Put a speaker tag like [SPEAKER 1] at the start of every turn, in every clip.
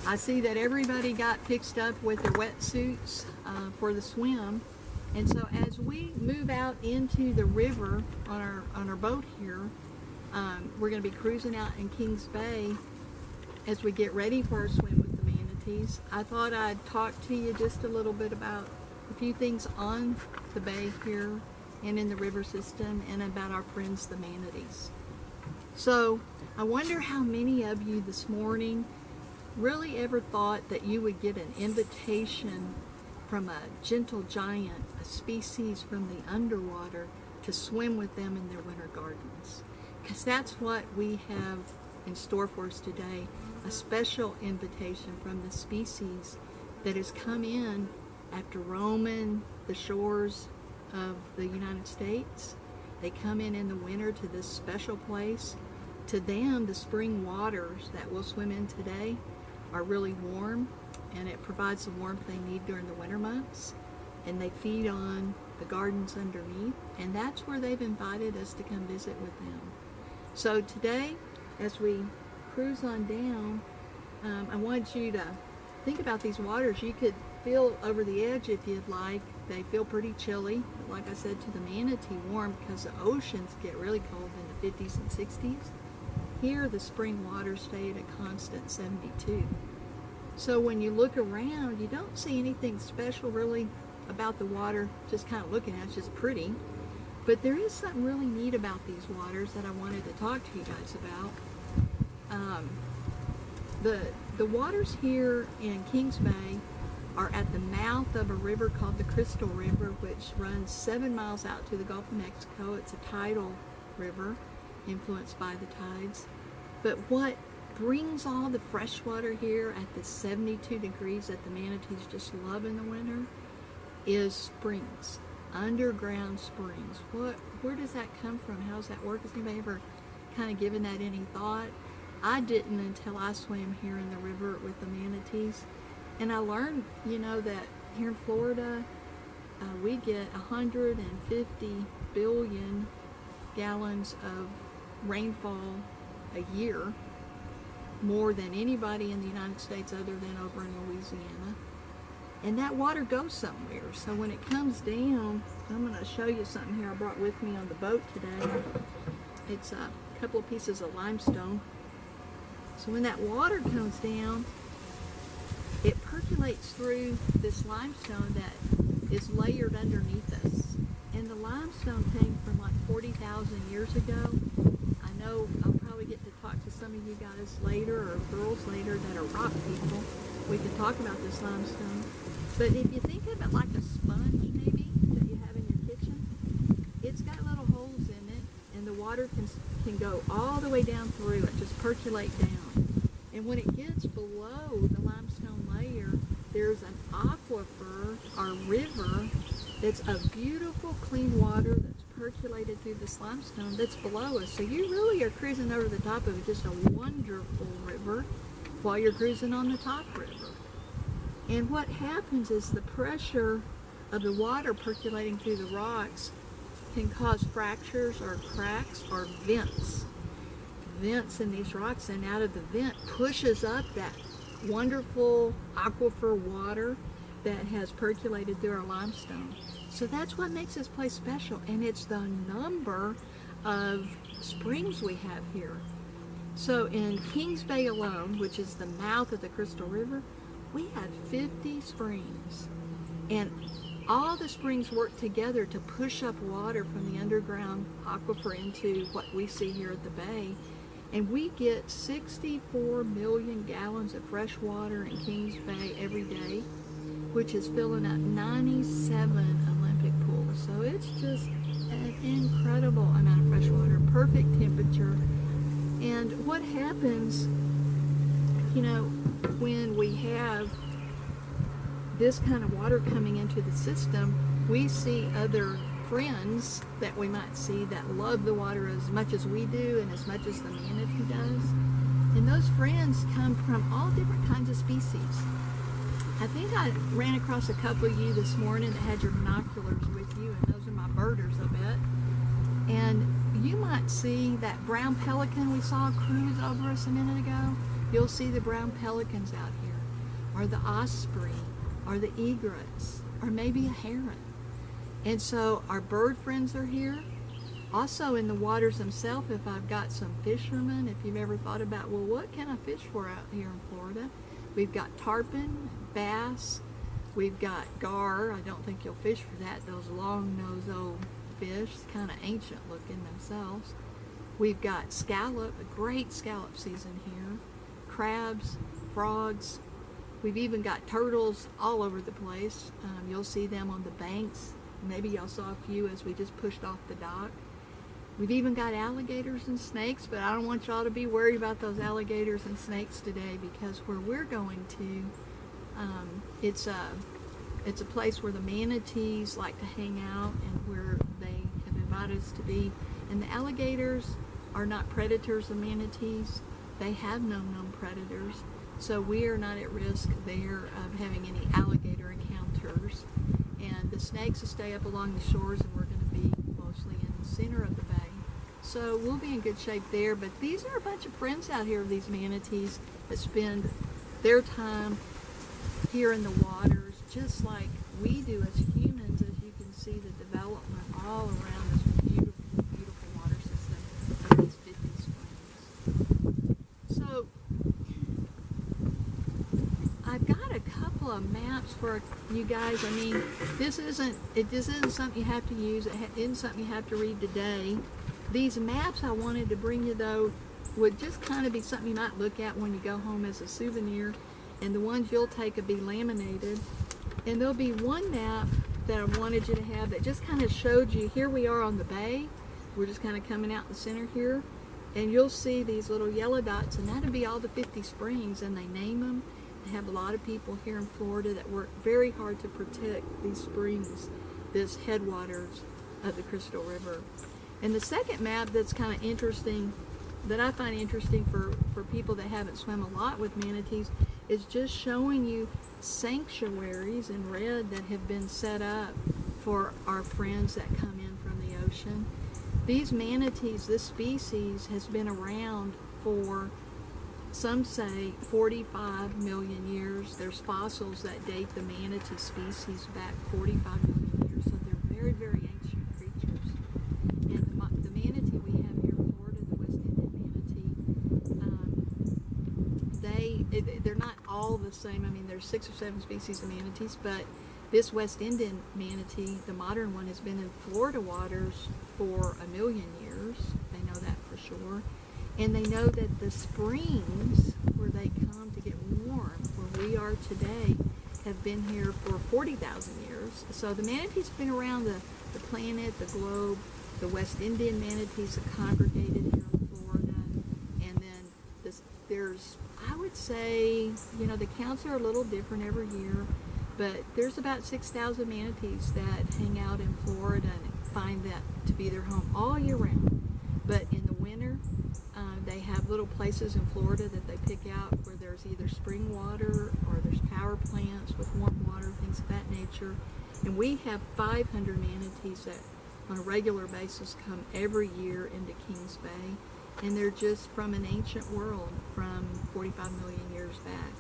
[SPEAKER 1] I see that everybody got fixed up with their wetsuits for the swim. And so as we move out into the river on our boat here, we're going to be cruising out in Kings Bay as we get ready for our swim with the manatees. I thought I'd talk to you just a little bit about a few things on the bay here and in the river system and about our friends the manatees. So I wonder how many of you this morning really ever thought that you would get an invitation from a gentle giant, a species from the underwater, to swim with them in their winter gardens. Because that's what we have in store for us today, a special invitation from the species that has come in after roaming the shores of the United States. They come in the winter to this special place. To them, the spring waters that we'll swim in today are really warm, and it provides the warmth they need during the winter months, and they feed on the gardens underneath, and that's where they've invited us to come visit with them. So today, as we cruise on down, I want you to think about these waters. You could feel over the edge if you'd like. They feel pretty chilly, but like I said, to the manatee, warm, because the oceans get really cold in the 50s and 60s. Here, the spring waters stay at a constant 72. So when you look around, you don't see anything special really about the water, just kind of looking at it. It's just pretty. But there is something really neat about these waters that I wanted to talk to you guys about. The waters here in Kings Bay are at the mouth of a river called the Crystal River, which runs 7 miles out to the Gulf of Mexico. It's a tidal river influenced by the tides. But what brings all the fresh water here at the 72 degrees that the manatees just love in the winter is springs, underground springs. Where does that come from? How does that work? Has anybody ever kind of given that any thought? I didn't until I swam here in the river with the manatees. And I learned, that here in Florida, we get 150 billion gallons of rainfall a year, more than anybody in the United States other than over in Louisiana. And that water goes somewhere. So when it comes down, I'm going to show you something here I brought with me on the boat today. It's a couple of pieces of limestone. So when that water comes down, it percolates through this limestone that is layered underneath us. And the limestone came from like 40,000 years ago. I know I'll probably get to talk to some of you guys later, or girls later, that are rock people. We can talk about this limestone. But if you think of it like a sponge maybe that you have in your kitchen, it's got little holes in it, and the water can go all the way down through it, just percolate down. And when it gets below the limestone layer, there's an aquifer or river that's a beautiful clean water that's percolated through this limestone that's below us. So you really are cruising over the top of it, just a wonderful river, while you're cruising on the top river. And what happens is the pressure of the water percolating through the rocks can cause fractures or cracks or vents in these rocks, and out of the vent pushes up that wonderful aquifer water that has percolated through our limestone. So that's what makes this place special, and it's the number of springs we have here. So in Kings Bay alone, which is the mouth of the Crystal River, we have 50 springs, and all the springs work together to push up water from the underground aquifer into what we see here at the bay. And we get 64 million gallons of fresh water in Kings Bay every day, which is filling up 97 Olympic pools. So it's just an incredible amount of fresh water, perfect temperature. And what happens, when we have this kind of water coming into the system, we see other friends that we might see that love the water as much as we do and as much as the manatee does. And those friends come from all different kinds of species. I think I ran across a couple of you this morning that had your binoculars with you, and those are my birders, I bet. And you might see that brown pelican we saw cruise over us a minute ago. you'll see the brown pelicans out here, or the osprey, or the egrets, or maybe a heron. And so our bird friends are here. Also in the waters themselves, if I've got some fishermen, if you've ever thought about, well, what can I fish for out here in Florida? We've got tarpon, bass, we've got gar. I don't think you'll fish for that. Those long-nosed old fish, kind of ancient looking themselves. We've got scallop, a great scallop season here. Crabs, frogs. We've even got turtles all over the place. You'll see them on the banks. Maybe y'all saw a few as we just pushed off the dock. We've even got alligators and snakes, but I don't want y'all to be worried about those alligators and snakes today, because where we're going to, it's a place where the manatees like to hang out and where they have invited us to be. And the alligators are not predators of manatees. They have no known predators, so we are not at risk there of having any alligator encounters. And the snakes will stay up along the shores, and we're going to be mostly in the center of the bay. So we'll be in good shape there. But these are a bunch of friends out here of these manatees that spend their time here in the waters, just like we do as humans, as you can see the development all around this beautiful, beautiful water system of these 50 springs. So I've got a couple of maps for you guys. I mean, this isn't something you have to use. It isn't something you have to read today. These maps I wanted to bring you, though, would just kind of be something you might look at when you go home as a souvenir. And the ones you'll take will be laminated. And there'll be one map that I wanted you to have that just kind of showed you, here we are on the bay. We're just kind of coming out the center here. And you'll see these little yellow dots, and that'll be all the 50 springs, and they name them. They have a lot of people here in Florida that work very hard to protect these springs, this headwaters of the Crystal River. And the second map that's kind of interesting, that I find interesting for people that haven't swum a lot with manatees, is just showing you sanctuaries in red that have been set up for our friends that come in from the ocean. These manatees, this species, has been around for, some say, 45 million years. There's fossils that date the manatee species back 45 million years, so they're very, very ancient creatures. And the manatee we have here in Florida, the West Indian manatee, they're not all the same. I mean, there's 6 or 7 species of manatees, but this West Indian manatee, the modern one, has been in Florida waters for 1 million years. They know that for sure. And they know that the springs where they come to get warm, where we are today, have been here for 40,000 years. So the manatees have been around the planet, the globe. The West Indian manatees have congregated here in Florida. And then there's, I would say, you know, the counts are a little different every year, but there's about 6,000 manatees that hang out in Florida and find that to be their home all year round. But in the winter, they have little places in Florida that they pick out where there's either spring water or there's power plants with warm water, things of that nature. And we have 500 manatees that on a regular basis come every year into Kings Bay. And they're just from an ancient world from 45 million years back.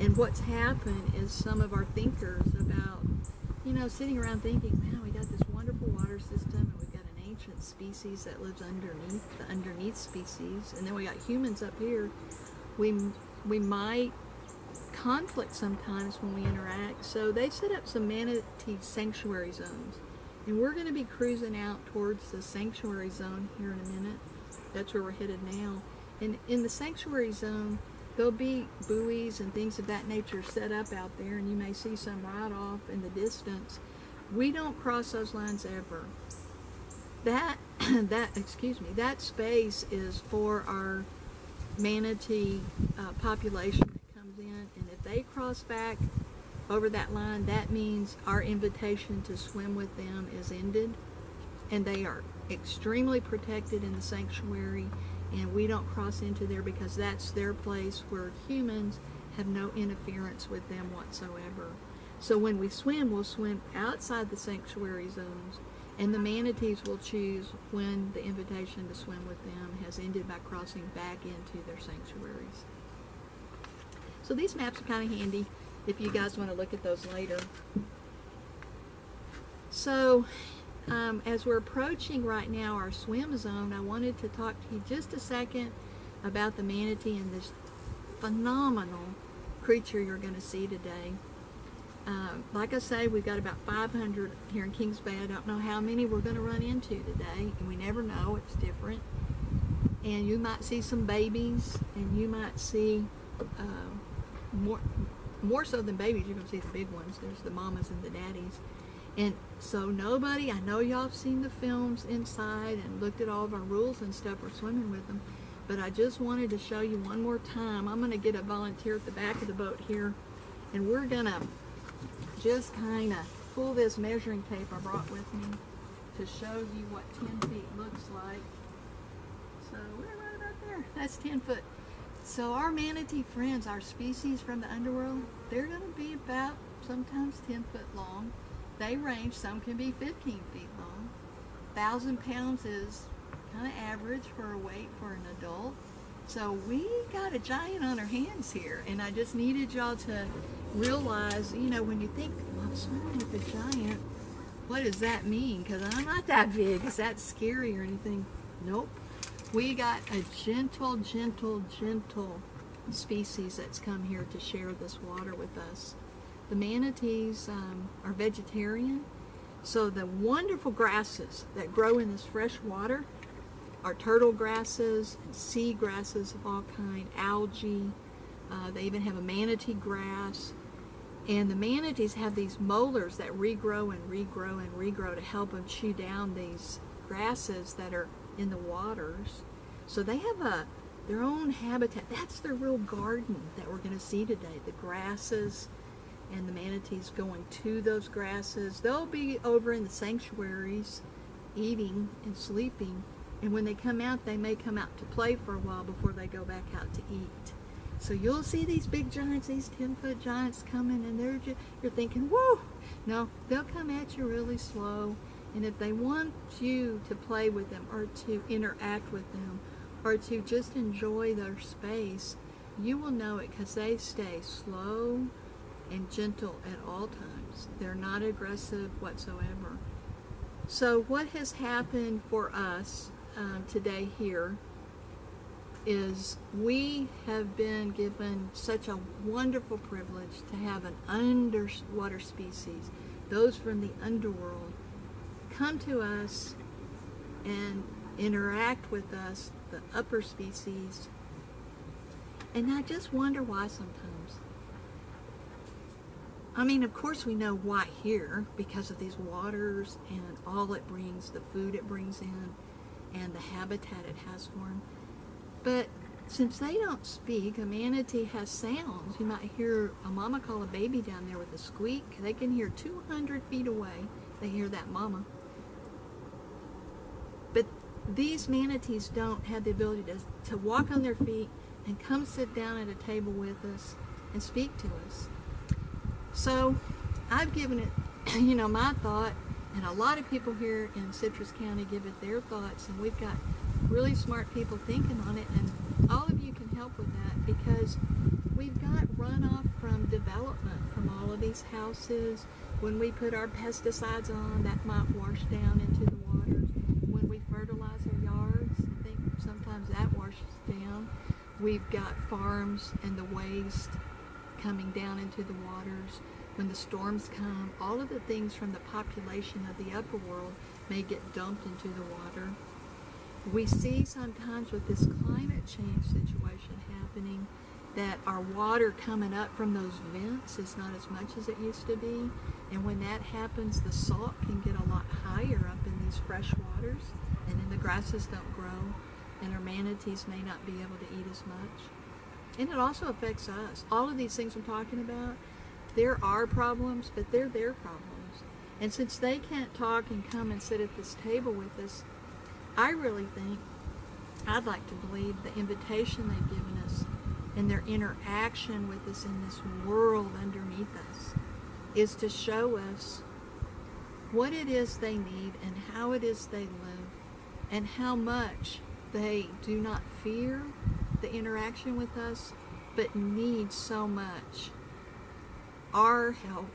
[SPEAKER 1] And what's happened is some of our thinkers about, you know, sitting around thinking, man, we got this wonderful water system, and we've got an ancient species that lives underneath the underneath species, and then we got humans up here. We might conflict sometimes when we interact. So they set up some manatee sanctuary zones, and we're going to be cruising out towards the sanctuary zone here in a minute. That's where we're headed now. And in the sanctuary zone, there'll be buoys and things of that nature set up out there, and you may see some right off in the distance. We don't cross those lines ever. That space is for our manatee population that comes in, and if they cross back over that line, that means our invitation to swim with them is ended, and they are extremely protected in the sanctuary, and we don't cross into there because that's their place where humans have no interference with them whatsoever. So when we swim, we'll swim outside the sanctuary zones, and the manatees will choose when the invitation to swim with them has ended by crossing back into their sanctuaries. So these maps are kind of handy if you guys want to look at those later. So as we're approaching right now our swim zone, I wanted to talk to you just a second about the manatee and this phenomenal creature you're going to see today. Like I say, we've got about 500 here in Kings Bay. I don't know how many we're going to run into today, and we never know. It's different. And you might see some babies, and you might see more so than babies, you're going to see the big ones. There's the mamas and the daddies. And so nobody, I know y'all have seen the films inside and looked at all of our rules and stuff. We're swimming with them. But I just wanted to show you one more time. I'm going to get a volunteer at the back of the boat here, and we're going to just kind of pull this measuring tape I brought with me to show you what 10 feet looks like. So we're right about there. That's 10 foot. So our manatee friends, our species from the underworld, they're going to be about sometimes 10 foot long. They range, some can be 15 feet long. 1,000 pounds is kind of average for a weight for an adult. So we got a giant on our hands here, and I just needed y'all to realize, you know, when you think, well, I'm swimming with a giant, what does that mean? Because I'm not that big. Is that scary or anything? Nope. We got a gentle, gentle, gentle species that's come here to share this water with us. The manatees are vegetarian, so the wonderful grasses that grow in this fresh water are turtle grasses, sea grasses of all kind, algae. They even have a manatee grass. And the manatees have these molars that regrow and regrow and regrow to help them chew down these grasses that are in the waters. So they have their own habitat. That's their real garden that we're going to see today. The grasses and the manatees going to those grasses. They'll be over in the sanctuaries eating and sleeping. And when they come out, they may come out to play for a while before they go back out to eat. So you'll see these big giants, these 10-foot giants coming, and you're thinking, whoa! No, they'll come at you really slow. And if they want you to play with them or to interact with them or to just enjoy their space, you will know it because they stay slow and gentle at all times. They're not aggressive whatsoever. So what has happened for us today here is we have been given such a wonderful privilege to have an underwater species, those from the underworld, come to us and interact with us, the upper species. And I just wonder why sometimes. I mean, of course we know why here, because of these waters and all it brings, the food it brings in, and the habitat it has for them. But since they don't speak, a manatee has sounds. You might hear a mama call a baby down there with a squeak. They can hear 200 feet away. They hear that mama. But these manatees don't have the ability to walk on their feet and come sit down at a table with us and speak to us. So I've given it, you know, my thought, and a lot of people here in Citrus County give it their thoughts, and we've got really smart people thinking on it, and all of you can help with that because we've got runoff from development from all of these houses. When we put our pesticides on, that might wash down into the waters. When we fertilize our yards, I think sometimes that washes down. We've got farms and the waste coming down into the waters. When the storms come, all of the things from the population of the upper world may get dumped into the water. We see sometimes with this climate change situation happening that our water coming up from those vents is not as much as it used to be. And when that happens, the salt can get a lot higher up in these fresh waters, and then the grasses don't grow, and our manatees may not be able to eat as much. And it also affects us. All of these things I'm talking about, there are problems, but they're their problems. And since they can't talk and come and sit at this table with us, I really think, I'd like to believe the invitation they've given us and their interaction with us in this world underneath us is to show us what it is they need and how it is they live and how much they do not fear the interaction with us, but need so much our help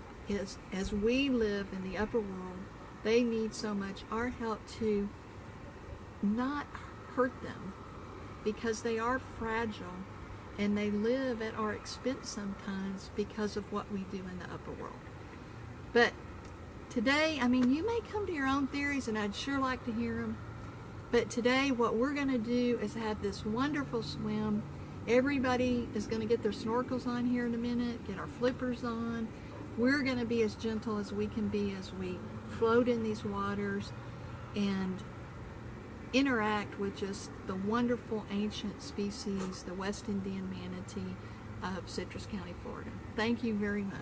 [SPEAKER 1] as we live in the upper world. They need so much our help to not hurt them, because they are fragile and they live at our expense sometimes because of what we do in the upper world. But today, I mean, you may come to your own theories, and I'd sure like to hear them. But today, what we're going to do is have this wonderful swim. Everybody is going to get their snorkels on here in a minute, get our flippers on. We're going to be as gentle as we can be as we float in these waters and interact with just the wonderful ancient species, the West Indian manatee of Citrus County, Florida. Thank you very much.